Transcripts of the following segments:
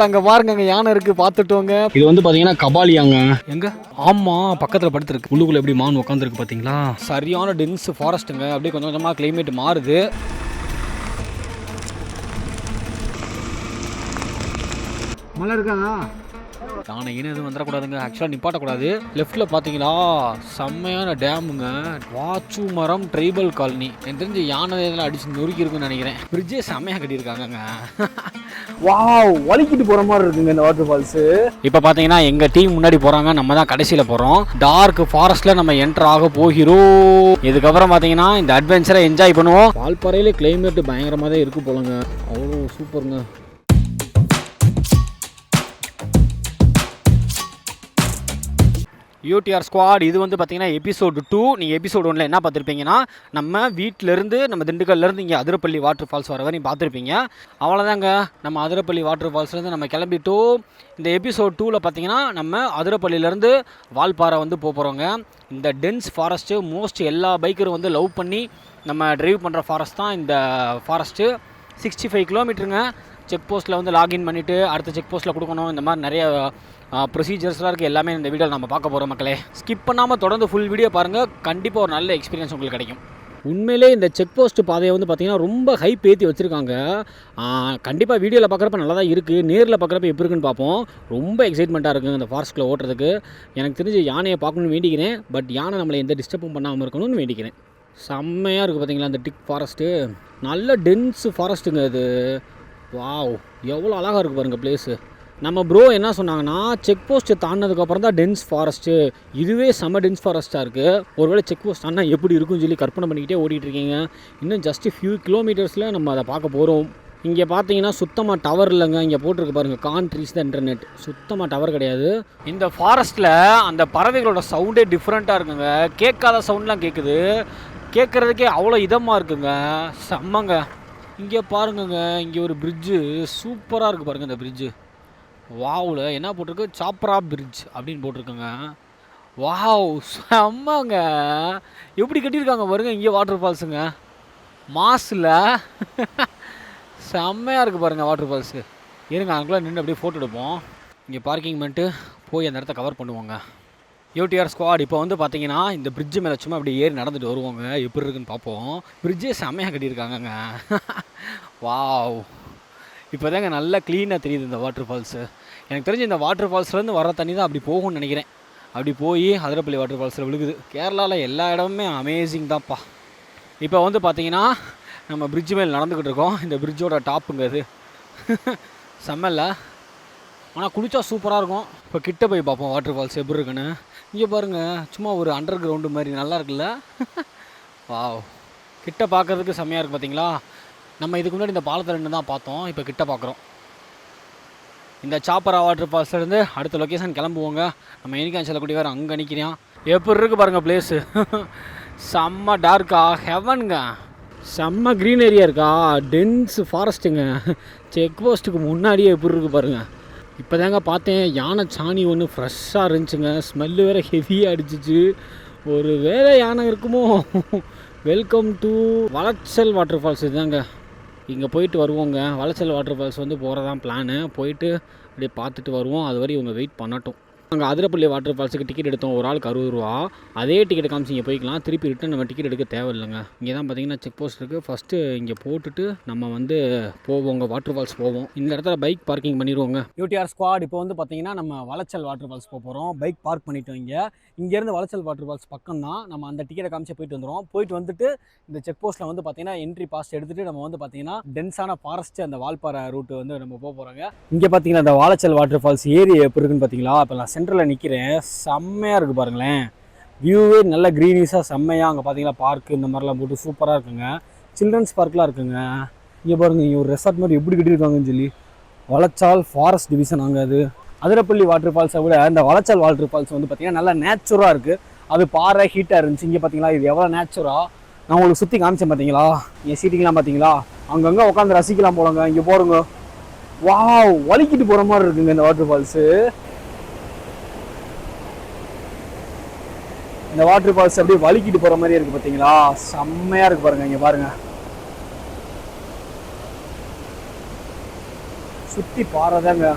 அங்க பாருங்க, அங்க யானை இருக்கு, பாத்துட்டோங்க. இது வந்து பாத்தீங்கன்னா கபாலியாங்க. எங்க? ஆமா, பக்கத்துல படுத்துருக்கு. உள்ளுக்குள்ள எப்படி மான் உட்காந்துருக்கு பாத்தீங்களா? சரியான டென்ஸ் ஃபாரஸ்ட்டுங்க. அப்படியே கொஞ்சம் கொஞ்சமா கிளைமேட் மாறுது. மழை இருக்காதா? யானை இனி எதுவும் வந்துடக்கூடாதுங்க. ஆக்சுவலாக நிப்பாட்டக்கூடாது. லெஃப்ட்டில் பார்த்தீங்களா செம்மையான டேமுங்க. வாச்சு மரம் ட்ரைபல் காலனி. எனக்கு தெரிஞ்சு யானை இதெல்லாம் அடிச்சு நொறுக்கி இருக்குன்னு நினைக்கிறேன். பிரிட்ஜே செம்மையாக கட்டியிருக்காங்க. வாவ், வலிக்கிட்டு போற மாதிரி இருக்குங்க இந்த வாட்டர் ஃபால்ஸ். இப்போ பார்த்தீங்கன்னா எங்கள் டீம் முன்னாடி போகிறாங்க, நம்ம தான் கடைசியில் போகிறோம். டார்க் ஃபாரஸ்ட்டில் நம்ம என்டர் ஆக போகிறோம். இதுக்கப்புறம் பார்த்தீங்கன்னா இந்த அட்வென்ச்சரை என்ஜாய் பண்ணுவோம். வால்பாறையிலே கிளைமேட் பயங்கரமாக தான் இருக்கு போலங்க. அவ்வளோ சூப்பருங்க. யூடிஆர் ஸ்குவாட் இது வந்து பார்த்தீங்கன்னா எபிசோடு 2. நீங்கள் எபிசோடு 1 என்ன பார்த்துருப்பீங்கன்னா, நம்ம வீட்டிலேருந்து நம்ம திண்டுக்கல்லேருந்து இங்கே அதிரப்பள்ளி வாட்டர் ஃபால்ஸ் வர வரையும் பார்த்துருப்பீங்க. அவ்வளோதாங்க, நம்ம அதிரப்பள்ளி வாட்டர் ஃபால்ஸ்லேருந்து நம்ம கிளம்பிட்டோம். இந்த எபிசோட் 2ல் பார்த்தீங்கன்னா நம்ம அதிரப்பள்ளியிலேருந்து வால்பாறை வந்து போகிறோங்க. இந்த டென்ஸ் ஃபாரஸ்ட்டு மோஸ்ட் எல்லா பைக்கரும் வந்து லவ் பண்ணி நம்ம ட்ரைவ் பண்ணுற ஃபாரஸ்ட் தான் இந்த ஃபாரஸ்ட்டு. 65 கிலோமீட்டருங்க. செக் போஸ்ட்டில் வந்து லாகின் பண்ணிவிட்டு அடுத்த செக் போஸ்ட்டில் கொடுக்கணும். இந்த மாதிரி நிறைய ப்ரொசீஜர்ஸ்லாம் இருக்குது. எல்லாமே இந்த வீடியோவில் நம்ம பார்க்க போகிறோம் மக்களே. ஸ்கிப் பண்ணாமல் தொடர்ந்து ஃபுல் வீடியோ பாருங்கள். கண்டிப்பாக ஒரு நல்ல எக்ஸ்பீரியன்ஸ் உங்களுக்கு கிடைக்கும். உண்மையிலே இந்த செக் போஸ்ட் பாதையை வந்து பார்த்திங்கன்னா ரொம்ப ஹைப் ஏற்றி வச்சுருக்காங்க. கண்டிப்பாக வீடியோவில் பார்க்குறப்ப நல்லா தான் இருக்குது. நேரில் பார்க்குறப்ப எப்படி இருக்குன்னு பார்ப்போம். ரொம்ப எக்ஸைட்மெண்ட்டாக இருக்குங்க இந்த ஃபாரஸ்ட்டில் ஓட்டுறதுக்கு. எனக்கு தெரிஞ்சு யானையை பார்க்கணுன்னு வேண்டிக்கிறேன். பட் யானை நம்மளை எந்த டிஸ்டர்பும் பண்ணாமல் இருக்கணும்னு வேண்டிக்கிறேன். செம்மையாக இருக்குது பார்த்தீங்களா இந்த டிக் ஃபாரஸ்ட்டு. நல்ல டென்ஸ் ஃபாரஸ்ட்டுங்க இது. வாவ், எவ்வளோ அழகாக இருக்குது பாருங்கள் பிளேஸு. நம்ம ப்ரோ என்ன சொன்னாங்கன்னா, செக் போஸ்ட்டு தாண்டினதுக்கப்புறம் தான் டென்ஸ் ஃபாரஸ்ட்டு. இதுவே செம்ம டென்ஸ் ஃபாரஸ்ட்டாக இருக்குது. ஒருவேளை செக் போஸ்ட் தாண்டினா எப்படி இருக்குன்னு சொல்லி கற்பனை பண்ணிக்கிட்டே ஓடிட்டுருக்கீங்க. இன்னும் ஜஸ்ட்டு ஃபியூ கிலோமீட்டர்ஸில் நம்ம அதை பார்க்க போகிறோம். இங்கே பார்த்தீங்கன்னா சுத்தமாக டவர் இல்லைங்க. இங்கே போட்டிருக்கு பாருங்கள், கான் ரீச் த இன்டர்நெட். சுத்தமாக டவர் கிடையாது. இந்த ஃபாரஸ்ட்டில் அந்த பறவைகளோட சவுண்டே டிஃப்ரெண்ட்டாக இருக்குங்க. கேட்காத சவுண்ட்லாம் கேட்குது. கேட்குறதுக்கே அவ்வளோ இதமாக இருக்குங்க. செம்மங்க. இங்கே பாருங்கங்க, இங்கே ஒரு பிரிட்ஜு சூப்பராக இருக்குது பாருங்கள். இந்த பிரிட்ஜு வாவில் என்ன போட்டிருக்கு, சாப்ரா பிரிட்ஜ் அப்படின்னு போட்டிருக்குங்க. வாவ், செம்மங்க. எப்படி கட்டியிருக்காங்க பாருங்கள். இங்கே வாட்டர் ஃபால்ஸுங்க, மாஸில் செம்மையாக இருக்குது பாருங்கள் வாட்டர் ஃபால்ஸு. இருங்க அங்கெல்லாம் நின்று அப்படியே ஃபோட்டோ எடுப்போம். இங்கே பார்க்கிங் பண்ணிட்டு போய் அந்த இடத்த கவர் பண்ணுவோங்க. யூடிஆர் ஸ்குவாட் இப்போ வந்து பார்த்தீங்கன்னா இந்த பிரிட்ஜு மேலே சும்மா அப்படியே ஏறி நடந்துட்டு வருவோங்க. எப்படி இருக்குன்னு பார்ப்போம். பிரிட்ஜே செம்மையாக கட்டியிருக்காங்கங்க. வாவ், இப்போ தாங்க நல்லா க்ளீனாக தெரியுது இந்த வாட்டர் ஃபால்ஸு. எனக்கு தெரிஞ்சு இந்த வாட்டர் ஃபால்ஸ்லேருந்து வர தண்ணி தான் அப்படி போகும்னு நினைக்கிறேன். அப்படி போய் அதிரப்பள்ளி வாட்டர் ஃபால்ஸில் விழுகுது. கேரளாவில் எல்லா இடமுமே அமேசிங் தான்ப்பா. இப்போ வந்து பார்த்தீங்கன்னா நம்ம பிரிட்ஜு மேல் நடந்துக்கிட்டு இருக்கோம். இந்த பிரிட்ஜோட டாப்புங்க இது. செம்மல்ல, ஆனால் குளிச்சா சூப்பராக இருக்கும். இப்போ கிட்ட போய் பார்ப்போம் வாட்டர் ஃபால்ஸ் எப்படி இருக்குன்னு. இங்கே பாருங்கள், சும்மா ஒரு அண்டர் கிரவுண்டு மாதிரி நல்லா இருக்குல்ல. வாவ், கிட்ட பார்க்குறதுக்கு செம்மையாக இருக்குது பார்த்தீங்களா. நம்ம இதுக்கு முன்னாடி இந்த பாலத்தில் ரெண்டு தான் பார்த்தோம். இப்போ கிட்ட பார்க்குறோம். இந்த சாப்பரா வாட்டர் ஃபால்ஸ்லேருந்து அடுத்த லொக்கேஷன் கிளம்புவோங்க. நம்ம எனிக்கான் செல்லக்கூடிய வேறு அங்கே நிற்கிறான். எப்படி இருக்குது பாருங்கள் பிளேஸு. செம்ம டார்க்கா, ஹெவனுங்க. செம்ம க்ரீன் ஏரியா இருக்கா, டென்ஸ் ஃபாரஸ்ட்டுங்க. செக் போஸ்ட்டுக்கு முன்னாடியே எப்படி இருக்குது பாருங்கள். இப்போ தாங்க பார்த்தேன், யானை சாணி ஒன்று ஃப்ரெஷ்ஷாக இருந்துச்சுங்க. ஸ்மெல்லு வேறு ஹெவியாக அடிச்சிச்சு. ஒரு வேறு யானை இருக்குமோ. Welcome to Valachal water falls. இதுதாங்க, இங்கே போயிட்டு வருவோங்க. வளச்சல் வாட்டர் ஃபால்ஸ் வந்து போகிறதான் பிளானு. போயிட்டு அப்படியே பார்த்துட்டு வருவோம். அது வரை இவங்க வெயிட் பண்ணட்டும். அங்கே அதிரப்பள்ளி வாட்டர் ஃபால்ஸுக்கு டிக்கெட் எடுத்தோம், ஒரு ஆளுக்கு 60 ரூபா. அதே டிக்கெட் காமிச்சு இங்கே போய்க்கலாம். திருப்பி ரிட்டன் நம்ம டிக்கெட் எடுக்க தேவையில்லைங்க. இங்கே தான் பார்த்தீங்கன்னா செக் போஸ்ட் இருக்குது. ஃபஸ்ட்டு இங்கே போட்டுட்டு நம்ம வந்து போவோங்க, வாட்டர் ஃபால்ஸ் போவோம். இந்த இடத்துல பைக் பார்க்கிங் பண்ணிடுவோங்க. யூடிஆர் ஸ்குவாட் இப்போ வந்து பார்த்தீங்கன்னா நம்ம வளச்சல் வாட்டர் ஃபால்ஸ் போகிறோம். பைக் பார்க் பண்ணிட்டோம். இங்கேருந்து வளச்சல் வாட்டர் ஃபால்ஸ் பக்கம் தான். நம்ம அந்த டிக்கெட்டை காமிச்சு போயிட்டு வந்துடுவோம். போயிட்டு வந்துட்டு இந்த செக் போஸ்ட்டில் வந்து பார்த்தீங்கன்னா என்ட்ரி பாஸ் எடுத்துகிட்டு நம்ம வந்து பார்த்தீங்கன்னா டென்ஸான ஃபாரஸ்ட்டு அந்த வால்பாறை ரூட்டு வந்து நம்ம போகிறாங்க. இங்கே பார்த்தீங்கன்னா இந்த வளச்சல் வாட்டர் ஃபால்ஸ் ஏரியா எப்படி இருக்குன்னு பார்த்தீங்களா. இப்போ நான் சென்டரில் நிற்கிறேன். செம்மையாக இருக்குது பாருங்களேன். வியூவே நல்ல க்ரீனிஷாக செம்மையாக. அங்கே பார்த்தீங்கன்னா பார்க்கு இந்த மாதிரிலாம் போட்டு சூப்பராக இருக்குங்க. சில்ட்ரன்ஸ் பார்க்லாம் இருக்குங்க. இங்கே பாருங்கள், இங்கே ஒரு ரெசார்ட் மாதிரி எப்படி கட்டியிருக்காங்கன்னு சொல்லி. வளச்சால் ஃபாரஸ்ட் டிவிஷன் அங்கே. அது அதிரப்பள்ளி வாட்டர் ஃபால்ஸை விட இந்த வளச்சால் வாட்டர் ஃபால்ஸ் வந்து பார்த்திங்கன்னா நல்லா நேச்சுராக இருக்குது. அது பாறை ஹீட்டாக இருந்துச்சு. இங்கே பார்த்தீங்களா இது எவ்வளோ நேச்சுராக. நான் உங்களுக்கு சுற்றி காமிச்சேன் பார்த்தீங்களா. என் சீட்டிங்லாம் பார்த்தீங்களா, அங்கங்கே உட்காந்து ரசிக்கலாம் போலங்க. இங்கே போகிறோங்க. வாவ், வலிக்கிட்டு போகிற மாதிரி இருக்குங்க இந்த வாட்டர் ஃபால்ஸு. இந்த வாட்டர் ஃபால்ஸ் அப்படியே வலிக்கிட்டு போகிற மாதிரியே இருக்குது பார்த்தீங்களா. செம்மையாக இருக்குது பாருங்கள். இங்கே பாருங்கள், சுற்றி பாறைதாங்க.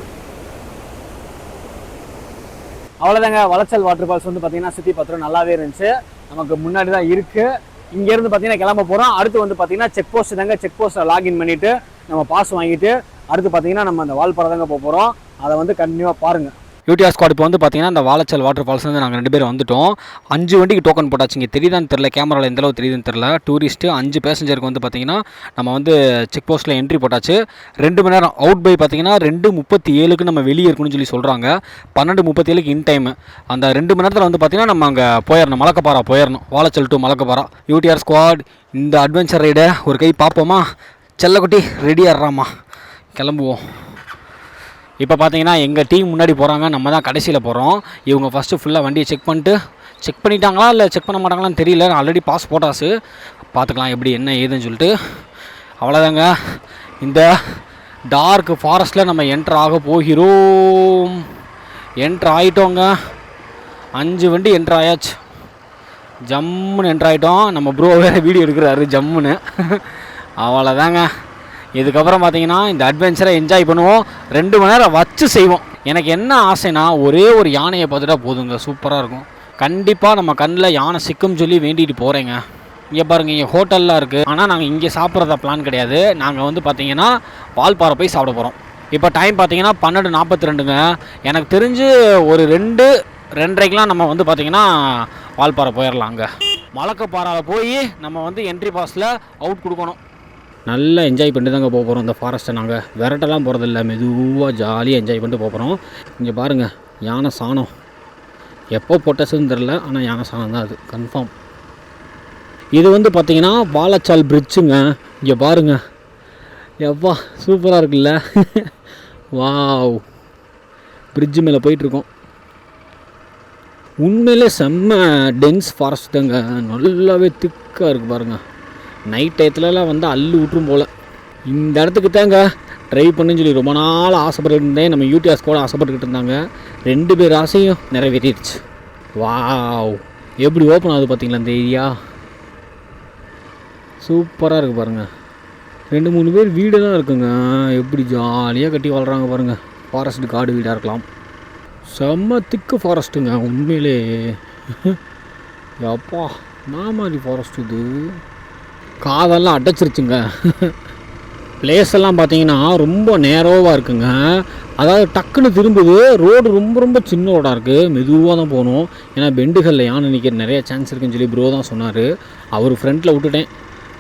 அவ்வளோதாங்க. வளச்சல் வாட்டர் ஃபால்ஸ் வந்து பார்த்தீங்கன்னா சுற்றி பார்த்துட்டு நல்லாவே இருந்துச்சு. நமக்கு முன்னாடி தான் இருக்குது. இங்கேருந்து பார்த்தீங்கன்னா கிளம்ப போகிறோம். அடுத்து வந்து பார்த்தீங்கன்னா செக் போஸ்ட் தாங்க. செக் போஸ்ட்டை லாகின் பண்ணிவிட்டு நம்ம பாஸ் வாங்கிட்டு அடுத்து பார்த்தீங்கன்னா நம்ம அந்த வால்பாறை தாங்க போக போகிறோம். அதை வந்து கண்டினியூவாக பாருங்கள். யூடிஆர் ஸ்குவாட் இப்போ வந்து பார்த்தீங்கன்னா இந்த வாலச்சல் வாட்டர் ஃபால்ஸ் வந்து நாங்கள் 2 பேர் வந்துட்டோம். 5 வண்டிக்கு டோக்கன் போட்டாச்சு. இங்கே தெரியுதான்னு தெரில, கேமராவில் எந்தளவு தெரியுதுன்னு தெரில. டூரிஸ்ட்டு 5 பேசஞ்சருக்கு வந்து பார்த்தீங்கன்னா நம்ம வந்து செக் போஸ்ட்டில் என்ட்ரி போட்டாச்சு. 2 மணி நேரம் அவுட் பை பார்த்தீங்கன்னா 2:37க்கு நம்ம வெளியே இருக்கணும்னு சொல்கிறாங்க. 12:37க்கு இன் டைமு. அந்த 2 மணி நேரத்தில் வந்து பார்த்தீங்கன்னா நம்ம அங்கே போயிடணும், மலக்கப்பாறை போயிடணும். வாலச்சல் டு மலக்கப்பாறை. யூடிஆர் ஸ்குவாட் இந்த அட்வென்ச்சர் ரைடை ஒரு கை பார்ப்போமா? செல்லக்குட்டி ரெடி ஆடுறாமா, கிளம்புவோம். இப்போ பார்த்தீங்கன்னா எங்கள் டீம் முன்னாடி போகிறாங்க, நம்ம தான் கடைசியில் போகிறோம். இவங்க ஃபஸ்ட்டு ஃபுல்லாக வண்டியை செக் பண்ணிட்டாங்களா இல்லை செக் பண்ண மாட்டாங்களான்னு தெரியல. ஆல்ரெடி பாஸ் போட்டாச்சு, பார்த்துக்கலாம் எப்படி என்ன ஏதுன்னு சொல்லிட்டு. அவ்வளோதாங்க, இந்த டார்க் ஃபாரஸ்ட்டில் நம்ம என்ட்ரு ஆக போகிறோம். என்ட்ரு ஆகிட்டோங்க. 5 வண்டி என்ட்ரு ஆயாச்சு. ஜம்முன்னு என்ட்ரு ஆகிட்டோம். நம்ம ப்ரோ வேறு வீடியோ எடுக்கிறாரு ஜம்முன்னு. அவ்வளோதாங்க. இதுக்கப்புறம் பார்த்தீங்கன்னா இந்த அட்வென்ச்சரை என்ஜாய் பண்ணுவோம். 2 மணி நேரம் வச்சு செய்வோம். எனக்கு என்ன ஆசைனா ஒரே ஒரு யானையை பார்த்துட்டா போதுங்க, சூப்பராக இருக்கும். கண்டிப்பாக நம்ம கண்ணில் யானை சிக்கும் சொல்லி வேண்டிட்டு போகிறேங்க. இங்கே பாருங்கள், இங்கே ஹோட்டல்லாம் இருக்குது. ஆனால் நாங்கள் இங்கே சாப்பிட்றதா பிளான் கிடையாது. நாங்கள் வந்து பார்த்தீங்கன்னா வால்பாறை போய் சாப்பிட போகிறோம். இப்போ டைம் பார்த்தீங்கன்னா 12:42ங்க. எனக்கு தெரிஞ்சு ஒரு 2-2:30க்கெலாம் நம்ம வந்து பார்த்தீங்கன்னா வால்பாறை போயிடலாங்க. மலக்கப்பாறையில் போய் நம்ம வந்து என்ட்ரி பாஸில் அவுட் கொடுக்கணும். நல்லா என்ஜாய் பண்ணிட்டு தாங்க போக போகிறோம். இந்த ஃபாரஸ்ட்டை நாங்கள் விரட்டெல்லாம் போகிறதில்ல, மெதுவாக ஜாலியாக என்ஜாய் பண்ணிட்டு போக போகிறோம். இங்கே பாருங்கள், யானை சாணம் எப்போ பொட்டச்சுன்னு தெரில, ஆனால் யானை சாணம் தான் அது கன்ஃபார்ம். இது வந்து பார்த்திங்கன்னா வாலச்சால் பிரிட்ஜுங்க. இங்கே பாருங்கள், எவ்வா சூப்பராக இருக்குல்ல. வாவ், பிரிட்ஜு மேலே போயிட்டுருக்கோம். உண்மையிலே செம்ம டென்ஸ் ஃபாரஸ்ட்டுங்க, நல்லாவே திக்காக இருக்குது பாருங்கள். நைட் டயத்துலலாம் வந்து அள்ளு விட்டுரும் போல். இந்த இடத்துக்கு தாங்க ட்ரை பண்ணுன்னு சொல்லி ரொம்ப நாள் ஆசைப்பட்டுட்டு இருந்தேன். நம்ம யூடிஆர்ஸ் கூட ஆசைப்பட்டுக்கிட்டு இருந்தாங்க. 2 பேர் ஆசையும் நிறைவேறிடுச்சு. வாவ், எப்படி ஓப்பன் ஆகுது பார்த்தீங்களா இந்த ஏரியா, சூப்பராக இருக்குது பாருங்கள். 2-3 பேர் வீடு தான் இருக்குங்க, எப்படி ஜாலியாக கட்டி வாழ்கிறாங்க பாருங்கள். ஃபாரஸ்ட்டு காடு வீடாக இருக்கலாம். செம்ம திக்கு ஃபாரஸ்ட்டுங்க உண்மையிலே. அப்பா நான் மாதிரி ஃபாரஸ்ட் இது, காதெல்லாம் அடைச்சிருச்சுங்க. பிளேஸ் எல்லாம் பார்த்தீங்கன்னா ரொம்ப நேரோவாக இருக்குங்க. அதாவது டக்குன்னு திரும்புது. ரோடு ரொம்ப ரொம்ப சின்ன ரோடாக இருக்குது. மெதுவாக தான் போகணும். ஏன்னா பெண்டுகளில் யானை நிற்கிற நிறைய சான்ஸ் இருக்குன்னு சொல்லி ப்ரோ தான் சொன்னார். அவர் ஃப்ரண்ட்டில் விட்டுட்டேன்.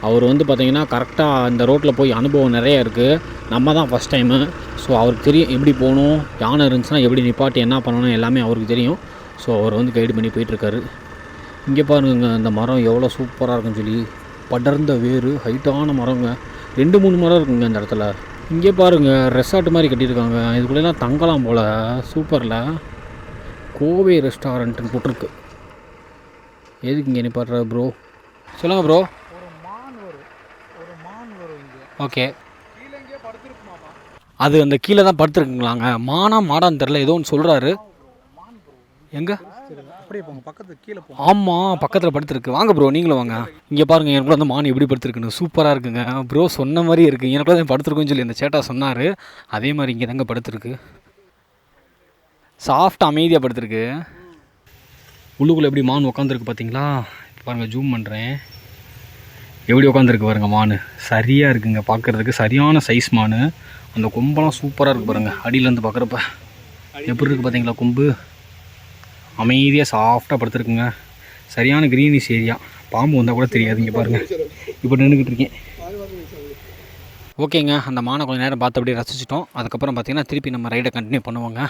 அவர் வந்து பார்த்திங்கன்னா கரெக்டாக அந்த ரோட்டில் போய் அனுபவம் நிறையா இருக்குது. நம்ம தான் ஃபஸ்ட் டைமு. ஸோ அவருக்கு தெரியும் எப்படி போகணும், யானை இருந்துச்சுன்னா எப்படி நிப்பாட்டி என்ன பண்ணணும் எல்லாமே அவருக்கு தெரியும். ஸோ அவர் வந்து கைடு பண்ணி போயிட்டுருக்காரு. இங்கே பாருங்க, அந்த மரம் எவ்வளோ சூப்பராக இருக்குன்னு சொல்லி, படர்ந்த வேறு ஹைட்டான மரங்க. 2-3 மரம் இருக்குங்க இந்த இடத்துல. இங்கே பாருங்கள், ரெசார்ட் மாதிரி கட்டியிருக்காங்க. இதுக்குள்ளெல்லாம் தங்கலாம் போல். சூப்பரில் கோவை ரெஸ்டாரண்ட்டுன்னு போட்டிருக்கு. எதுக்கு இங்கே நிப்பாட்டுற ப்ரோ? சொல்லுங்கள் ப்ரோ. ஒரு மான் வரும் இங்கே. ஓகே, அது அந்த கீழே தான் படுத்துருக்குங்களாங்க. மாடான்னு தெரில, ஏதோ ஒன்று சொல்கிறாரு. எங்கே? அப்படியே போங்க, பக்கத்தில் கீழே போங்க. ஆமாம், பக்கத்தில் படுத்துருக்கு. வாங்க ப்ரோ, நீங்களும் வாங்க. இங்கே பாருங்கள், எனக்குள்ள அந்த மான் எப்படி படுத்துருக்குன்னு சூப்பராக இருக்குங்க. ப்ரோ சொன்ன மாதிரி இருக்குது. எனக்குள்ள தான் படுத்துருக்குன்னு சொல்லி அந்த சேட்டா சொன்னார். அதே மாதிரி இங்கே தாங்க படுத்துருக்கு. சாஃப்டாக அமைதியாக படுத்துருக்கு. உள்ளுக்குள்ளே எப்படி மான் உட்காந்துருக்கு பார்த்தீங்களா? பாருங்கள், ஜூம் பண்ணுறேன். எப்படி உட்காந்துருக்கு பாருங்கள் மான். சரியாக இருக்குங்க பார்க்குறதுக்கு, சரியான சைஸ் மான். அந்த கொம்பெல்லாம் சூப்பராக இருக்குது பாருங்கள். அடியிலேருந்து பார்க்குறப்ப எப்படி இருக்குது பார்த்தீங்களா கொம்பு. அமைதியாக சாஃப்டாக படுத்துருக்குங்க. சரியான க்ரீனிஷ் ஏரியா. பாம்பு வந்தால் கூட தெரியாது. இங்கே பாருங்கள், இப்போ நின்றுக்கிட்டு இருக்கேன். ஓகேங்க, அந்த மானை கொஞ்சம் நேரம் பார்த்து அப்படியே ரசிச்சிட்டோம். அதுக்கப்புறம் பார்த்திங்கன்னா திருப்பி நம்ம ரைடை கண்டினியூ பண்ணுவோங்க.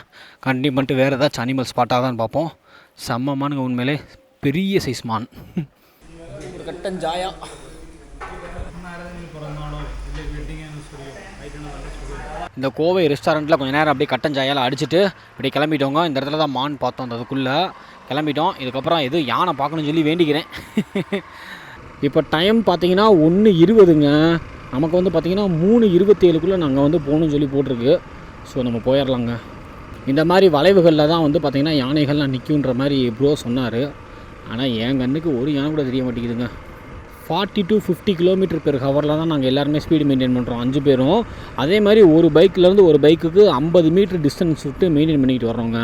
கண்டினியூ பண்ணிட்டு வேறு ஏதாச்சும் அனிமல் ஸ்பாட்டாக தான் பார்ப்போம். செம்ம மானுங்க, உண்மையிலே பெரிய சைஸ் மான். ஒரு கட்டன் ஜாயா. இந்த கோவை ரெஸ்டாரண்ட்டில் கொஞ்சம் நேரம் அப்படியே கட்டன் ஜாயால் அடிச்சுட்டு அப்படியே கிளம்பிட்டோங்க. இந்த இடத்துல தான் மான் பார்த்தோம். அந்த அதுக்குள்ளே கிளம்பிட்டோம். இதுக்கப்புறம் எது யானை பார்க்கணும்னு சொல்லி வேண்டிக்கிறேன். இப்போ டைம் பார்த்தீங்கன்னா 1:20ங்க. நமக்கு வந்து பார்த்திங்கன்னா 3:27க்குள்ளே நாங்கள் வந்து போகணுன்னு சொல்லி போட்டிருக்கு. ஸோ நம்ம போயிடலாங்க. இந்த மாதிரி வளைவுகளில் தான் வந்து பார்த்திங்கன்னா யானைகள்லாம் நிற்குன்ற மாதிரி ப்ரோ சொன்னார். ஆனால் என் கண்ணுக்கு ஒரு யானை கூட தெரிய மாட்டேங்குதுங்க. 40 to 50 km/h தான் நாங்கள் எல்லாருமே ஸ்பீடு மெயின்டைன் பண்ணுறோம் 5 பேரும். அதே மாதிரி ஒரு பைக்லேருந்து ஒரு பைக்குக்கு 50 மீட்டர் டிஸ்டன்ஸ் விட்டு மெயின்டைன் பண்ணிக்கிட்டு வர்றோங்க.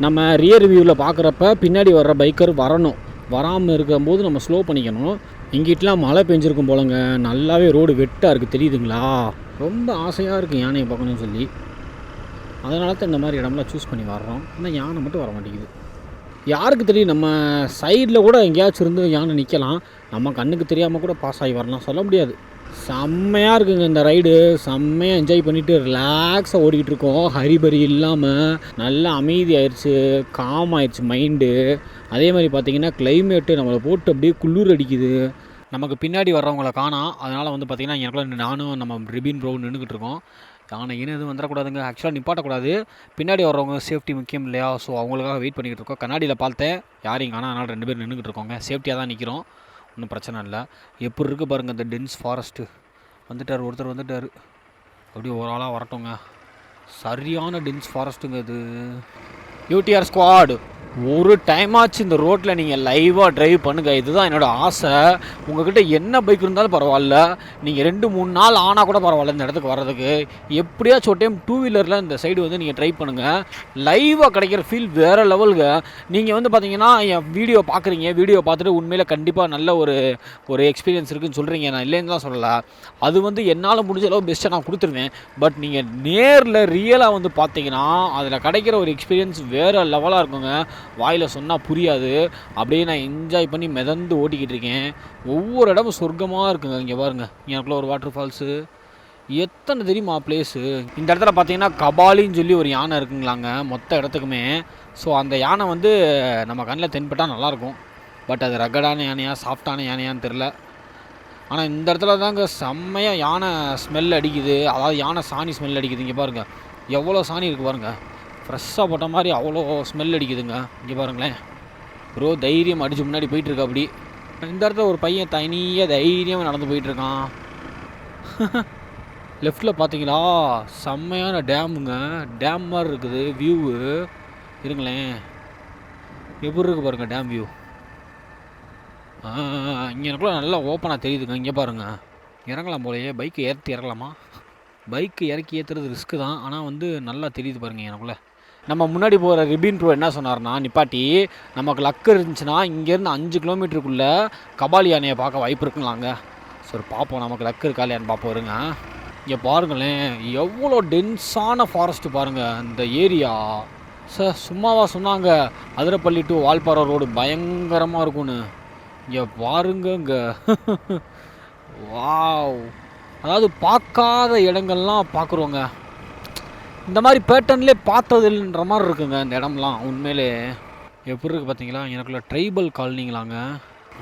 நம்ம ரியர் வியூவில் பார்க்குறப்ப பின்னாடி வர்ற பைக்கர் வரணும், வராமல் இருக்கும்போது நம்ம ஸ்லோ பண்ணிக்கணும். இங்கிட்டலாம் மழை பெஞ்சிருக்கும் போலங்க, நல்லாவே ரோடு வெட்டாக இருக்குது தெரியுதுங்களா. ரொம்ப ஆசையாக இருக்குது யானையை பார்க்கணும்னு சொல்லி, அதனால தான் இந்த மாதிரி இடம்லாம் சூஸ் பண்ணி வர்றோம். ஆனால் யானை மட்டும் வர மாட்டேங்குது. யாருக்கு தெரியும், நம்ம சைடில் கூட எங்கேயாச்சும் இருந்து யானை நிற்கலாம், நம்ம கண்ணுக்கு தெரியாமல் கூட பாஸ் ஆகி வரலாம், சொல்ல முடியாது. செம்மையாக இருக்குங்க இந்த ரைடு, செம்மையாக என்ஜாய் பண்ணிவிட்டு ரிலாக்ஸாக ஓடிக்கிட்டு இருக்கோம். ஹரிபரி இல்லாமல் நல்லா அமைதி ஆயிடுச்சு, காம் ஆயிடுச்சு மைண்டு. அதே மாதிரி பார்த்திங்கன்னா கிளைமேட்டு நம்மளை போட்டு அப்படியே குளிர் அடிக்குது. நமக்கு பின்னாடி வர்றவங்கள காணோம், அதனால் வந்து பார்த்திங்கன்னா எனக்குள்ள நானும் நம்ம ரிபின் ப்ரோ நின்றுக்கிட்டு இருக்கோம். யானை எதுவும் வந்துடக்கூடாதுங்க, ஆக்சுவலாக நிப்பாட்டக்கூடாது, பின்னாடி வர்றவங்க சேஃப்டி முக்கியம் இல்லையா, ஸோ அவங்களுக்காக வெயிட் பண்ணிக்கிட்டு இருக்கோம். கண்ணாடியில் பார்த்தேன் யாரையும் காணோம், அதனால் 2 பேர் நின்றுக்கிட்டு இருக்கோங்க. சேஃப்டியாக தான் நிற்கிறோம், ஒன்றும் பிரச்சனை இல்லை. எப்படி இருக்குது பாருங்கள் இந்த டென்ஸ் ஃபாரஸ்ட்டு. வந்துட்டார் ஒருத்தர், வந்துட்டார். அப்படியே ஒரு ஆளாக வரட்டோங்க. சரியான டென்ஸ் ஃபாரஸ்ட்டுங்க இது. யூடிஆர் ஸ்குவாட், ஒரு டைமாச்சு இந்த ரோட்டில் நீங்கள் லைவாக ட்ரைவ் பண்ணுங்கள், இதுதான் என்னோடய ஆசை. உங்கள்கிட்ட என்ன பைக் இருந்தாலும் பரவாயில்ல, நீங்கள் 2-3 நாள் ஆனால் கூட பரவாயில்ல இந்த இடத்துக்கு வர்றதுக்கு. எப்படியாச்சும் ஒரு டைம் 2 வீலரில் இந்த சைடு வந்து நீங்கள் ட்ரை பண்ணுங்கள், லைவாக கிடைக்கிற ஃபீல் வேறு லெவலுங்க. நீங்கள் வந்து பார்த்தீங்கன்னா என் வீடியோ பார்க்குறீங்க, வீடியோ பார்த்துட்டு உண்மையில் கண்டிப்பாக நல்ல ஒரு எக்ஸ்பீரியன்ஸ் இருக்குதுன்னு சொல்கிறீங்க, நான் இல்லைன்னு தான் சொல்லலை. அது வந்து என்னால் முடிஞ்ச அளவு பெஸ்ட்டாக நான் கொடுத்துருவேன். பட் நீங்கள் நேரில் ரியலாக வந்து பார்த்தீங்கன்னா அதில் கிடைக்கிற ஒரு எக்ஸ்பீரியன்ஸ் வேறு லெவலாக இருக்குங்க. வாயில் சொன்னால் புரியாது, அப்படியே நான் என்ஜாய் பண்ணி மிதந்து ஓட்டிக்கிட்டு இருக்கேன். ஒவ்வொரு இடமும் சொர்க்கமாக இருக்குங்க. இங்கே பாருங்கள், எனக்குள்ள ஒரு வாட்டர் ஃபால்ஸு, எத்தனை தெரியுமா பிளேஸு. இந்த இடத்துல பார்த்தீங்கன்னா கபாலின்னு சொல்லி ஒரு யானை இருக்குங்களாங்க மொத்த இடத்துக்குமே. ஸோ அந்த யானை வந்து நம்ம கண்ணில் தென்பட்டால் நல்லாயிருக்கும். பட் அது ரகடான யானையா சாஃப்டான யானையான்னு தெரில. ஆனால் இந்த இடத்துல தாங்க செம்மையாக யானை ஸ்மெல் அடிக்குது, அதாவது யானை சாணி ஸ்மெல் அடிக்குது. இங்கே பாருங்கள் எவ்வளோ சாணி இருக்குது பாருங்கள், ஃப்ரெஷ்ஷாக போட்ட மாதிரி அவ்வளோ ஸ்மெல் அடிக்குதுங்க. இங்கே பாருங்களேன், ப்ரோ தைரியம் அடித்து முன்னாடி போயிட்டுருக்கா. அப்படி இந்த இடத்துல ஒரு பையன் தனியாக தைரியமாக நடந்து போயிட்டுருக்கான். லெஃப்டில் பார்த்தீங்களா செம்மையான டேமுங்க, டேம் மாதிரி இருக்குது வியூவு. இருங்களேன் எப்படி இருக்குது பாருங்கள் டேம் வியூ. இங்கே எனக்குள்ள நல்லா ஓப்பனாக தெரியுதுங்க. இங்கே பாருங்கள், இறங்கலாம் போலையே, பைக்கு ஏற்றி இறங்கலாமா? பைக்கு இறக்கி ஏற்றுறது ரிஸ்க்கு தான், ஆனால் வந்து நல்லா தெரியுது பாருங்கள் எனக்குள்ளே. நம்ம முன்னாடி போகிற ரிபின் ப்ரோ என்ன சொன்னார்னா, நிப்பாட்டி நமக்கு லக்கு இருந்துச்சுன்னா இங்கேருந்து 5 கிலோமீட்டருக்குள்ளே கபாலி யானையை பார்க்க வாய்ப்பு இருக்குங்களாங்க. சரி பார்ப்போம், நமக்கு லக்கு இருக்கா இல்லையான்னு பார்ப்போம் இருங்க. இங்கே பாருங்களேன் எவ்வளோ டென்ஸான ஃபாரஸ்ட்டு பாருங்கள் இந்த ஏரியா. சார் சும்மாவா சொன்னாங்க அதிரப்பள்ளி டு வால்பாறை ரோடு பயங்கரமாக இருக்கும்னு. இங்கே பாருங்க வாவ், அதாவது பார்க்காத இடங்கள்லாம் பார்க்குறோங்க. இந்த மாதிரி பேட்டர்ன்லேயே பார்த்ததுன்ற மாதிரி இருக்குங்க இந்த இடம்லாம். உண்மையிலே எப்படி இருக்குது பார்த்தீங்களா, எனக்குள்ள ட்ரைபல் காலனிங்களாங்க,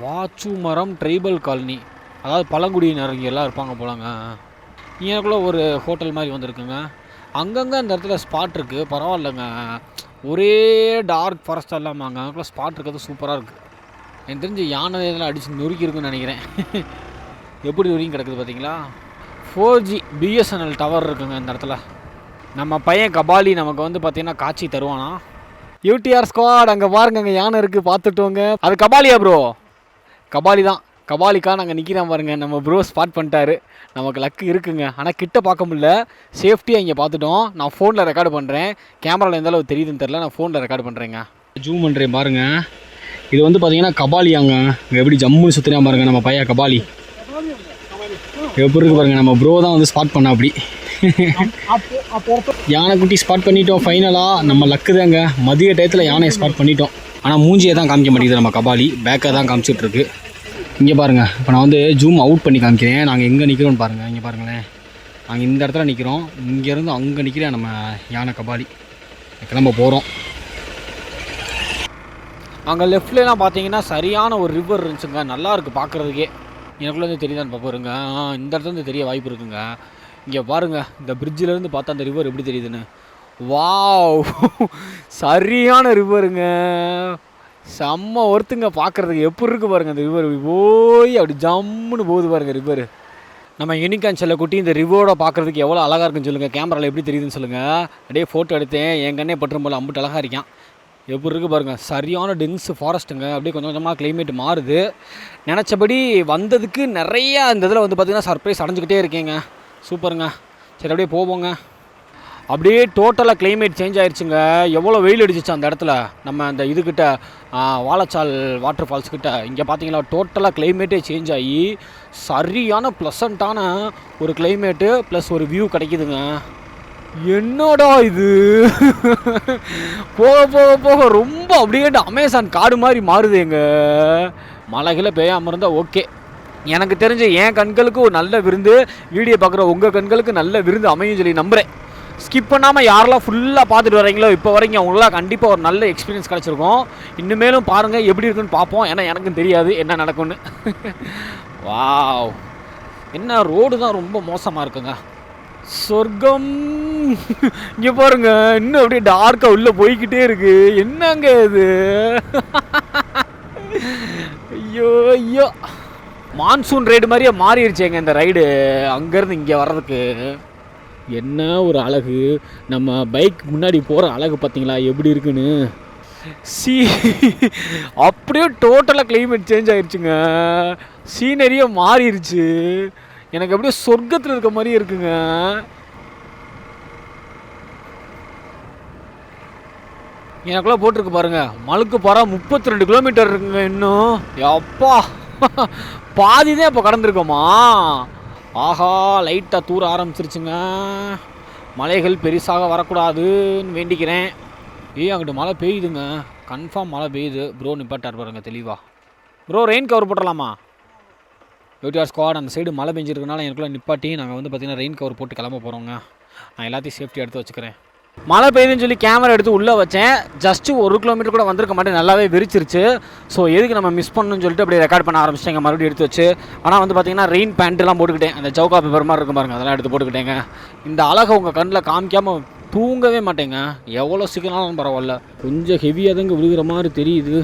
வாச்சு மரம் ட்ரைபல் காலனி, அதாவது பழங்குடியினர் இங்கே எல்லாம் இருப்பாங்க போலாங்க. எனக்குள்ள ஒரு ஹோட்டல் மாதிரி வந்துருக்குங்க. அங்கங்கே இந்த இடத்துல ஸ்பாட் இருக்குது, பரவாயில்லைங்க. ஒரே டார்க் ஃபாரஸ்ட்டாக இல்லாமாங்க, அங்கேக்குள்ள ஸ்பாட் இருக்கிறது சூப்பராக இருக்குது. எனக்கு தெரிஞ்சு யானை இதெல்லாம் அடித்து நொறுக்கி இருக்குன்னு நினைக்கிறேன். எப்படி நொறுக்கி கிடக்குது பார்த்தீங்களா. 4G BSNL டவர் இருக்குங்க இந்த இடத்துல. நம்ம பையன் கபாலி நமக்கு வந்து பார்த்திங்கன்னா காட்சி தருவானா. யூடிஆர் ஸ்குவாட் அங்கே பாருங்க, அங்கே யானை இருக்குது பார்த்துட்டோங்க. அது கபாலியா ப்ரோ? கபாலி தான், கபாலிக்கா நாங்கள் நிற்கிறோம் பாருங்க. நம்ம ப்ரோ ஸ்பாட் பண்ணிட்டாரு, நமக்கு லக்கு இருக்குங்க. ஆனால் கிட்ட பார்க்க முடியல, சேஃப்டியாக இங்கே பார்த்துட்டோம். நான் ஃபோனில் ரெக்கார்டு பண்ணுறேன், கேமராவில் எந்த அளவு தெரியுதுன்னு தெரில, நான் ஃபோனில் ரெக்கார்டு பண்ணுறேங்க. ஜூம் பண்ணுறேன் பாருங்கள். இது வந்து பார்த்தீங்கன்னா கபாலியாங்க, எப்படி ஜம்முன்னு சுற்றினா பாருங்கள் நம்ம பையன் கபாலி. எப்படி இருக்கு பாருங்கள், நம்ம ப்ரோ தான் வந்து ஸ்பாட் பண்ண. அப்படி யானைக்குட்டி ஸ்பாட் பண்ணிட்டோம் ஃபைனலாக. நம்ம லக்கு தாங்க, மதிய டயத்தில் யானையை ஸ்பாட் பண்ணிட்டோம். ஆனால் மூஞ்சியை தான் காமிக்க மாட்டேங்குது நம்ம கபாலி, பேக்கை தான் காமிச்சிட்ருக்கு. இங்கே பாருங்கள், இப்போ நான் வந்து ஜூம் அவுட் பண்ணி காமிக்கிறேன். நாங்கள் எங்கே நிற்கிறோன்னு பாருங்கள். இங்கே பாருங்களேன், நாங்கள் இந்த இடத்துல நிற்கிறோம், இங்கேருந்து அங்கே நிற்கிறேன் நம்ம யானை கபாலி. கிளம்ப போகிறோம். அங்கே லெஃப்ட்லாம் பார்த்தீங்கன்னா சரியான ஒரு ரிவர் இருந்துச்சுங்க, நல்லா இருக்குது பார்க்குறதுக்கே. எனக்குள்ளேருந்து தெரியுதான்னு பார்ப்போருங்க. இந்த இடத்துலேருந்து தெரிய வாய்ப்பு இருக்குங்க. இங்கே பாருங்கள், இந்த பிரிட்ஜிலேருந்து பார்த்தா அந்த ரிவர் எப்படி தெரியுதுன்னு. வாவ், சரியான ரிவருங்க, செம்ம ஒருத்துங்க பார்க்குறதுக்கு. எப்படி இருக்குது பாருங்கள் அந்த ரிவர், போய் அப்படி ஜம்முன்னு போகுது பாருங்கள் ரிவர். நம்ம யூனிகார்ன் செல்லக்குட்டி இந்த ரிவரோட பார்க்குறதுக்கு எவ்வளோ அழகாக இருக்குன்னு சொல்லுங்கள். கேமராவில் எப்படி தெரியுதுன்னு சொல்லுங்கள். அப்படியே ஃபோட்டோ எடுத்தேன், என் கண்ணே பற்றும் போல் அம்பிட்டு அழகாக இருக்கான். எப்படி இருக்குது பாருங்கள், சரியான டென்ஸ் ஃபாரஸ்ட்டுங்க. அப்படியே கொஞ்சம் கொஞ்சமாக கிளைமேட் மாறுது. நினச்சபடி வந்ததுக்கு நிறையா இந்த இதில் வந்து பார்த்திங்கன்னா சர்ப்ரைஸ் அடைஞ்சிக்கிட்டே இருக்கேங்க. சூப்பருங்க. சரி அப்படியே போவோங்க. அப்படியே டோட்டலாக கிளைமேட் சேஞ்ச் ஆயிடுச்சுங்க. எவ்வளோ வெயில் அடிச்சிச்சு அந்த இடத்துல, நம்ம அந்த இதுக்கிட்ட வாழைச்சால் வாட்டர் ஃபால்ஸ் கிட்ட. இங்கே பார்த்தீங்களா டோட்டலாக கிளைமேட்டே சேஞ்ச் ஆகி சரியான ப்ளசண்ட்டான ஒரு கிளைமேட்டு ப்ளஸ் ஒரு வியூ கிடைக்குதுங்க. என்னடா இது போக போக போக ரொம்ப அப்படியே அமேசான் காடு மாதிரி மாறுது. எங்கள் மழைகளை பெய்யாமல் இருந்தால் ஓகே. எனக்கு தெரிஞ்ச என் கண்களுக்கு ஒரு நல்ல விருந்து, வீடியோ பார்க்குற உங்கள் கண்களுக்கு நல்ல விருந்து அமையும் சொல்லி நம்புகிறேன். ஸ்கிப் பண்ணாமல் யாரெல்லாம் ஃபுல்லாக பார்த்துட்டு வரீங்களோ இப்போ வரைக்கும் அவங்களாம் கண்டிப்பாக ஒரு நல்ல எக்ஸ்பீரியன்ஸ் கிடச்சிருக்கும். இன்னுமேலும் பாருங்கள் எப்படி இருக்குன்னு பார்ப்போம். ஏன்னா எனக்கும் தெரியாது என்ன நடக்கும்னு. வாவ், என்ன ரோடு தான் ரொம்ப மோசமாக இருக்குங்க. சொர்க்கம் இங்கே பாருங்க, இன்னும் அப்படியே டார்க்காக உள்ளே போய்கிட்டே இருக்கு. என்னங்க இது? ஐயோ ஐயோ, மான்சூன் ரைடு மாதிரியே மாறிடுச்சேங்க இந்த ரைடு. அங்கேருந்து இங்கே வர்றதுக்கு என்ன ஒரு அழகு. நம்ம பைக் முன்னாடி போகிற அழகு பார்த்தீங்களா எப்படி இருக்குன்னு. அப்படியே டோட்டலாக கிளைமேட் சேஞ்ச் ஆயிடுச்சுங்க. சீனரியே மாறிடுச்சு. எனக்கு அப்படியே சொர்க்கத்தில் இருக்க மாதிரியே இருக்குங்க. எனக்குள்ள போட்டிருக்கு பாருங்க, மலுக்கு பாரா 32 கிலோமீட்டர் இருக்குங்க இன்னும். அப்பா பாதி தான் இப்போ கடந்திருக்கோமா? ஆஹா, லைட்டாக தூர ஆரம்பிச்சிருச்சுங்க. மலைகள் பெருசாக வரக்கூடாதுன்னு வேண்டிக்கிறேன். அங்கிட்டு மழை பெய்யுதுங்க, கன்ஃபார்ம் மழை பெய்யுது. ப்ரோ நிப்பாட்டார் பாருங்க தெளிவா. ப்ரோ ரெயின் கவர் போட்டுடலாமா? யூடிஆர் ஸ்குவாட் அந்த சைடு மழை பெஞ்சிருக்கனால எனக்குள்ளே நிப்பாட்டி நாங்கள் வந்து பார்த்திங்கன்னா ரெயின் கவர் போட்டு கிளம்ப போகிறோங்க. நான் எல்லாத்தையும் சேஃப்டி எடுத்து வச்சுக்கிறேன். மழை பெய்யுதுன்னு சொல்லி கேமரா எடுத்து உள்ளே வச்சேன். ஜஸ்ட்டு 1 கிலோமீட்டர் கூட வந்திருக்க மாட்டேன், நல்லாவே விரிச்சிருச்சு. ஸோ எதுக்கு நம்ம மிஸ் பண்ணணும்னு சொல்லிட்டு அப்படியே ரெக்கார்ட் பண்ண ஆரம்பிச்சிட்டேங்க மறுபடியும் எடுத்து வச்சு. ஆனால் வந்து பார்த்திங்கன்னா ரெயின் பேண்ட்லாம் போட்டுக்கிட்டேன். அந்த ஜவுகா பேப்பர் மாதிரி இருக்கும் பாருங்கள், அதெல்லாம் எடுத்து போட்டுக்கிட்டேங்க. இந்த அழகை உங்கள் கண்ணில் காமிக்காமல் தூங்கவே மாட்டேங்க. எவ்வளோ சீக்கிரம்னாலும் பரவாயில்ல. கொஞ்சம் ஹெவியாக தாங்க விழுகிற மாதிரி தெரியுது.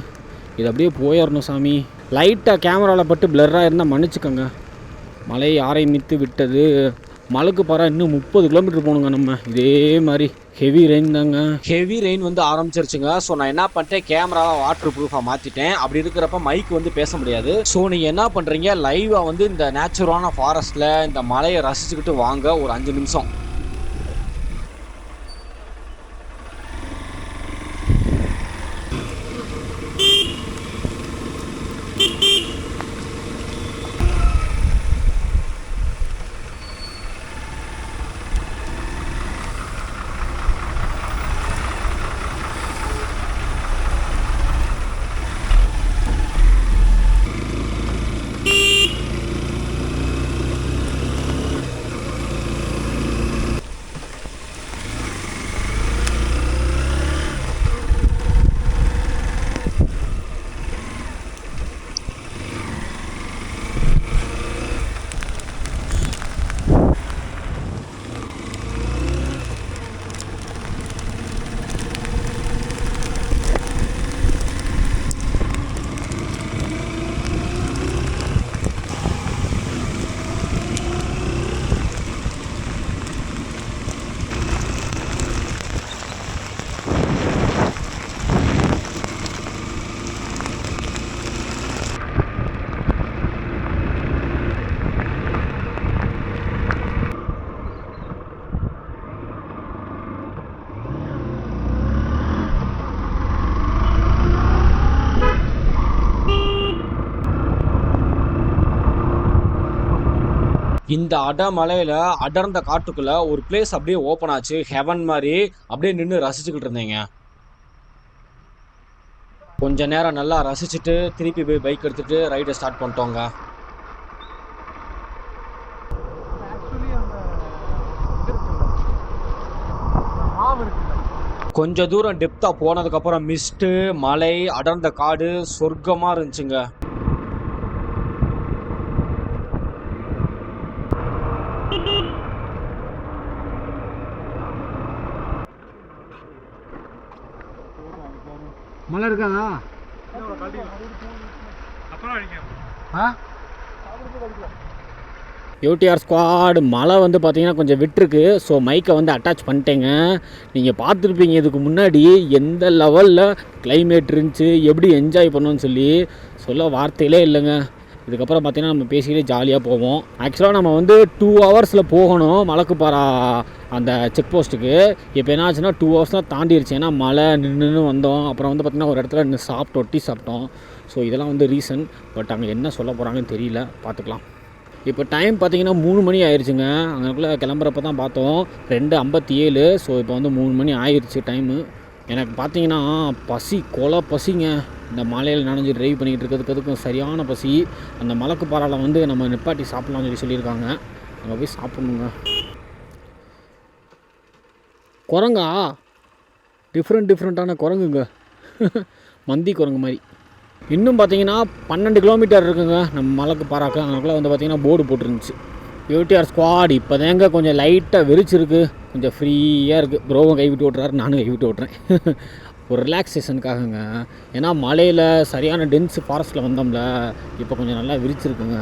இது அப்படியே போயிடணும் சாமி. லைட்டாக கேமராவில் பட்டு பிளர்ராக இருந்தால் மன்னிச்சுக்கோங்க. மழை ஆரம்பித்து விட்டது. மலைக்கு பாரா இன்னும் 30 கிலோமீட்டர் போகணுங்க நம்ம. இதே மாதிரி ஹெவி ரெயின் தாங்க. ஹெவி ரெயின் வந்து ஆரம்பிச்சிருச்சுங்க. ஸோ நான் என்ன பண்ணிட்டேன், கேமராவை வாட்டர் ப்ரூஃபாக மாற்றிட்டேன். அப்படி இருக்கிறப்ப மைக் வந்து பேச முடியாது. ஸோ நீங்கள் என்ன பண்ணுறீங்க, லைவாக வந்து இந்த நேச்சுரலான ஃபாரஸ்ட்டில் இந்த மலையை ரசிச்சுக்கிட்டு வாங்க ஒரு 5 நிமிஷம். இந்த அடமலையில் அடர்ந்த காட்டுக்குள்ளே ஒரு பிளேஸ் அப்படியே ஓப்பன் ஆச்சு, ஹெவன் மாதிரி. அப்படியே நின்று ரசிச்சுக்கிட்டு இருந்தேங்க. கொஞ்ச நேரம் நல்லா ரசிச்சுட்டு திருப்பி போய் பைக் எடுத்துகிட்டு ரைடை ஸ்டார்ட் பண்ணிட்டோங்க. கொஞ்சம் தூரம் டெப்த்தாக போனதுக்கப்புறம் மிஸ்ட்டு, மலை, அடர்ந்த காடு சொர்க்கமாக இருந்துச்சுங்க. மழை இருக்காதா? யூடிஆர் ஸ்குவாட் மழை வந்து பார்த்தீங்கன்னா கொஞ்சம் விட்டுருக்கு. ஸோ மைக்கை வந்து அட்டாச் பண்ணிட்டேங்க. நீங்கள் பார்த்துருப்பீங்க இதுக்கு முன்னாடி எந்த லெவலில் கிளைமேட் இருந்துச்சு, எப்படி என்ஜாய் பண்ணோன்னு சொல்லி சொல்ல வார்த்தையிலே இல்லைங்க. இதுக்கப்புறம் பார்த்திங்கன்னா நம்ம பேசிக்கிட்டே ஜாலியாக போவோம். ஆக்சுவலாக நம்ம வந்து 2 ஹவர்ஸில் போகணும் மலக்குப்பாரா அந்த செக் போஸ்ட்டுக்கு. இப்போ என்ன ஆச்சுன்னா 2 ஹவர்ஸ் தான் தாண்டிடுச்சு. ஏன்னா மழை நின்று வந்தோம். அப்புறம் வந்து பார்த்திங்கன்னா ஒரு இடத்துல நின்று சாப்பிட்டோம், டீ சாப்பிட்டோம். ஸோ இதெல்லாம் வந்து ரீசன். பட் அங்கே என்ன சொல்ல போகிறாங்கன்னு தெரியல, பார்த்துக்கலாம். இப்போ டைம் பார்த்திங்கன்னா 3 மணி ஆயிடுச்சுங்க. அங்கேக்குள்ளே கிளம்புறப்ப தான் பார்த்தோம் 2:57. ஸோ இப்போ வந்து 3 மணி ஆயிடுச்சு டைமு. எனக்கு பார்த்தீங்கன்னா கொலை பசிங்க. இந்த மலையில் நனைஞ்சு ட்ரைவ் பண்ணிக்கிட்டு இருக்கிறதுக்கும் சரியான பசி. அந்த மலக்குப்பாறாவில் வந்து நம்ம நிப்பாட்டி சாப்பிட்லாம்னு சொல்லியிருக்காங்க. அங்கே போய் சாப்பிட்ணுங்க. குரங்கா டிஃப்ரெண்ட்டான குரங்குங்க. மந்தி குரங்கு மாதிரி. இன்னும் பார்த்தீங்கன்னா 12 கிலோமீட்டர் இருக்குங்க நம்ம மலக்குப்பாறாக்கு. அங்கேக்குள்ளே வந்து பார்த்திங்கன்னா போர்டு போட்டுருந்துச்சு. யூடிஆர் ஸ்குவாட் இப்போ தாங்க கொஞ்சம் லைட்டாக விரிச்சிருக்கு, கொஞ்சம் ஃப்ரீயாக இருக்குது. ப்ரோவும் கைவிட்டு ஓட்டுறாரு, நானும் கைவிட்டு ஓட்டுறேன். ஒரு ரிலாக்ஸேஷனுக்காகங்க. ஏன்னா மலையில் சரியான டென்ஸ் ஃபாரஸ்ட்டில் வந்தோம்ல, இப்போ கொஞ்சம் நல்லா விரிச்சிருக்குங்க.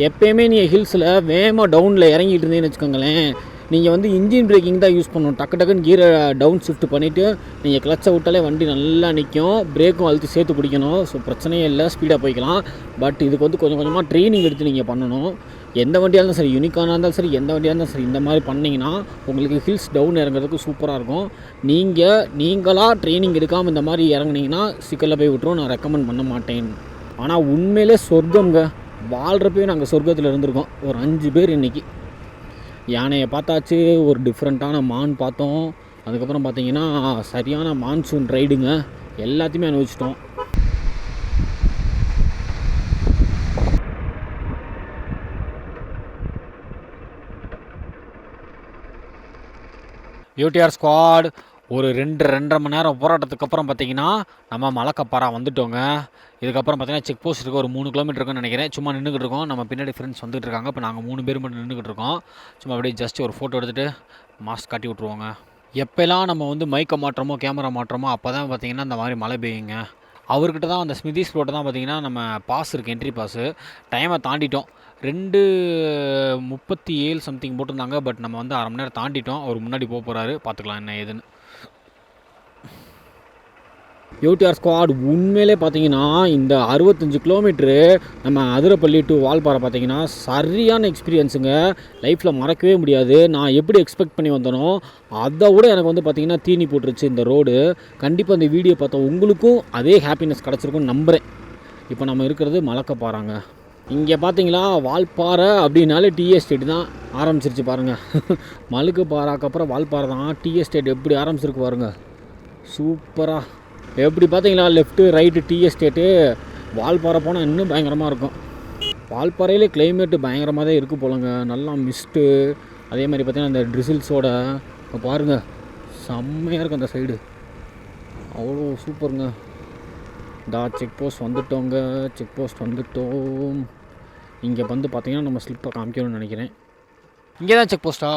எப்போயுமே நீங்கள் ஹில்ஸில் வேகமாக டவுனில் இறங்கிட்டு இருந்தீங்கன்னு வச்சுக்கோங்களேன், நீங்கள் வந்து இன்ஜின் பிரேக்கிங் தான் யூஸ் பண்ணணும். டக்குன்னு கீரை டவுன் ஷிஃப்ட் பண்ணிவிட்டு நீங்கள் கிளச்சை விட்டாலே வண்டி நல்லா நிற்கும். பிரேக்கும் அழுத்தி சேர்த்து பிடிக்கணும். ஸோ பிரச்சனையே இல்லை, ஸ்பீடாக போய்க்கலாம். பட் இதுக்கு வந்து கொஞ்சம் கொஞ்சமாக ட்ரைனிங் எடுத்து நீங்கள் பண்ணணும். எந்த வண்டியாக இருந்தாலும் சரி, யூனிகானாக இருந்தாலும் சரி, எந்த வண்டியாக இருந்தாலும் சரி, இந்த மாதிரி பண்ணிங்கன்னா உங்களுக்கு ஹில்ஸ் டவுன் இறங்குறதுக்கு சூப்பராக இருக்கும். நீங்களாக ட்ரைனிங் எடுக்காமல் இந்த மாதிரி இறங்குனீங்கன்னா சிக்கலில் போய் விட்டுரும். நான் ரெக்கமெண்ட் பண்ண மாட்டேன். ஆனால் உண்மையிலே சொர்க்கங்க. வாழ்கிறப்பவே நாங்கள் சொர்க்கத்தில் இருந்திருக்கோம். ஒரு 5 பேர் இன்றைக்கி. யானையை பார்த்தாச்சு, ஒரு டிஃப்ரெண்ட்டான மான் பார்த்தோம். அதுக்கப்புறம் பார்த்திங்கன்னா சரியான மான்சூன் ரைடுங்க. எல்லாத்தையுமே அனுபவிச்சிட்டோம். யூடிஆர் ஸ்குவாட் ஒரு 2-2.5 மணி நேரம் போராட்டத்துக்கு அப்புறம் பார்த்திங்கன்னா நம்ம மலக்குப்பாறா வந்துட்டோங்க. இதுக்கப்புறம் பார்த்திங்கன்னா செக் போஸ்ட் இருக்குது, ஒரு 3 கிலோமீட்டர் இருக்குன்னு நினைக்கிறேன். சும்மா நின்றுக்கிட்டு இருக்கோம். நம்ம பின்னாடி ஃப்ரெண்ட்ஸ் வந்துட்டு இருக்காங்க. இப்போ நாங்கள் 3 பேர் மட்டும் நின்றுக்கிட்டு இருக்கோம். சும்மா அப்படியே ஜஸ்ட் ஒரு ஃபோட்டோ எடுத்துகிட்டு மாஸ்க் காட்டி விட்ருவோங்க. எப்போல்லாம் நம்ம வந்து மைக்கை மாட்டுறோமோ கேமரா மாட்டுறோமோ அப்போ தான் பார்த்திங்கன்னா இந்த மாதிரி மழை பெய்யுங்க. அவர்கிட்ட தான் அந்த ஸ்மிதிஸ் ரோட்டை தான் பார்த்திங்கன்னா நம்ம பாஸ் இருக்குது, என்ட்ரி பாஸு. டைமை தாண்டிட்டோம். 2:37 சம்திங் போட்டிருந்தாங்க. பட் நம்ம வந்து 1/2 மணி நேரம் தாண்டிட்டோம். அவர் முன்னாடி போக போகிறாரு, பார்த்துக்கலாம் என்ன ஏதுன்னு. யூடிஆர் ஸ்குவாட் உண்மையிலே பார்த்தீங்கன்னா இந்த 65 கிலோமீட்ரு நம்ம அதிரப்பள்ளி டு வால்பாறை பார்த்தீங்கன்னா சரியான எக்ஸ்பீரியன்ஸுங்க. லைஃப்பில் மறக்கவே முடியாது. நான் எப்படி எக்ஸ்பெக்ட் பண்ணி வந்தனோ அதை விட எனக்கு வந்து பார்த்திங்கன்னா தீனி போட்டுருச்சு இந்த ரோடு. கண்டிப்பாக இந்த வீடியோ பார்த்தா உங்களுக்கும் அதே ஹாப்பினஸ் கிடச்சிருக்குன்னு நம்புகிறேன். இப்போ நம்ம இருக்கிறது மலக்குப்பாறாங்க. இங்கே பார்த்தீங்களா வால்பாறை அப்படின்னாலே டீ எஸ்டேட் தான் ஆரம்பிச்சிருச்சு பாருங்கள். மலக்குப்பாறாக்கு அப்புறம் வால்பாறை தான். டீ எஸ்டேட் எப்படி ஆரம்பிச்சிருக்கு பாருங்கள், சூப்பராக. எப்படி பார்த்தீங்களா left right tea estate. Valparai போனால் இன்னும் பயங்கரமாக இருக்கும். வால்பாறையிலே கிளைமேட்டு பயங்கரமாக தான் இருக்குது போலங்க. நல்லா மிஸ்ட்டு, அதே மாதிரி பார்த்திங்கன்னா அந்த ட்ரிசில்ஸோட பாருங்கள் செம்மையாக இருக்குது அந்த சைடு. அவ்வளோ சூப்பருங்க. செக் போஸ்ட் வந்துட்டோங்க. செக் போஸ்ட் வந்துட்டோம். இங்கே வந்து பார்த்திங்கன்னா நம்ம ஸ்லிப்பை காமிக்கணும்னு நினைக்கிறேன். இங்கே தான் செக் போஸ்ட்டா?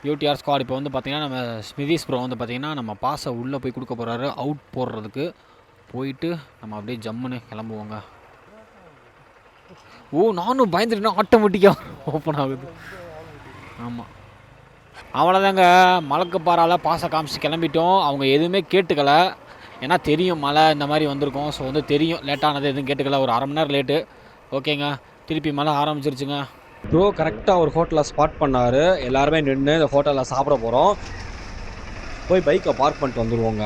யூடிஆர் ஸ்குவாட் இப்போ வந்து பார்த்திங்கன்னா நம்ம ஸ்மிதிஸ் ப்ரோ வந்து பார்த்திங்கன்னா நம்ம பாஸை உள்ளே போய் கொடுக்க போகிறாரு அவுட் போடுறதுக்கு. போயிட்டு நம்ம அப்படியே ஜம்முன்னு கிளம்புவோங்க. நானும் பயந்துட்டேன்னா ஆட்டோமேட்டிக்காக ஓப்பன் ஆகுது. ஆமாம், அவ்வளோதாங்க. மலக்குப்பாறாவில் பாஸை காமிச்சு கிளம்பிட்டோம். அவங்க எதுவுமே கேட்டுக்கலை. ஏன்னா தெரியும் மழை இந்த மாதிரி வந்திருக்கோம். ஸோ வந்து தெரியும் லேட்டானது எதுவும் கேட்டுக்கல. ஒரு 1/2 மணி நேரம் லேட்டு. ஓகேங்க, திருப்பி மழை ஆரம்பிச்சிருச்சுங்க. ப்ரோ கரெக்டாக ஒரு ஹோட்டலில் ஸ்பாட் பண்ணார். எல்லாருமே நின்று இந்த ஹோட்டலில் சாப்பிட போகிறோம். போய் பைக்கை பார்க் பண்ணிட்டு வந்துடுவோங்க.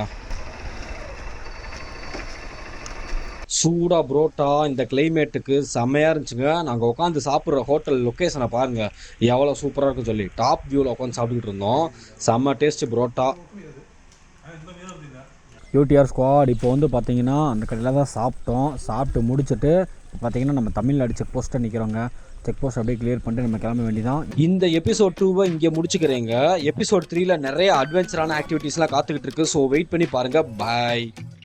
சூடாக புரோட்டா இந்த கிளைமேட்டுக்கு செம்மையாக இருந்துச்சுங்க. நாங்கள் உட்காந்து சாப்பிட்ற ஹோட்டல் லொக்கேஷனை பாருங்கள் எவ்வளோ சூப்பராக இருக்குன்னு சொல்லி. டாப் வியூவில் உட்காந்து சாப்பிட்டுக்கிட்டு இருந்தோம். செம்ம டேஸ்ட்டு புரோட்டா. யூடிஆர் ஸ்குவாட் இப்போ வந்து பார்த்திங்கன்னா அந்த கடையில் தான் சாப்பிட்டோம். சாப்பிட்டு முடிச்சுட்டு பார்த்திங்கன்னா நம்ம தமிழ்நாடு செக் போஸ்ட்டை நிற்கிறோங்க. செக் போஸ்ட் அப்படியே கிளியர் பண்ணிட்டு நம்ம கிளம்ப வேண்டியதான். இந்த எபிசோட் 2 இங்கே முடிச்சுக்கிறேங்க. எபிசோட் 3ல நிறைய அட்வென்ச்சரான ஆக்டிவிட்டீஸ்லாம் காத்துக்கிட்டு இருக்கு. ஸோ வெயிட் பண்ணி பாருங்கள். பாய்.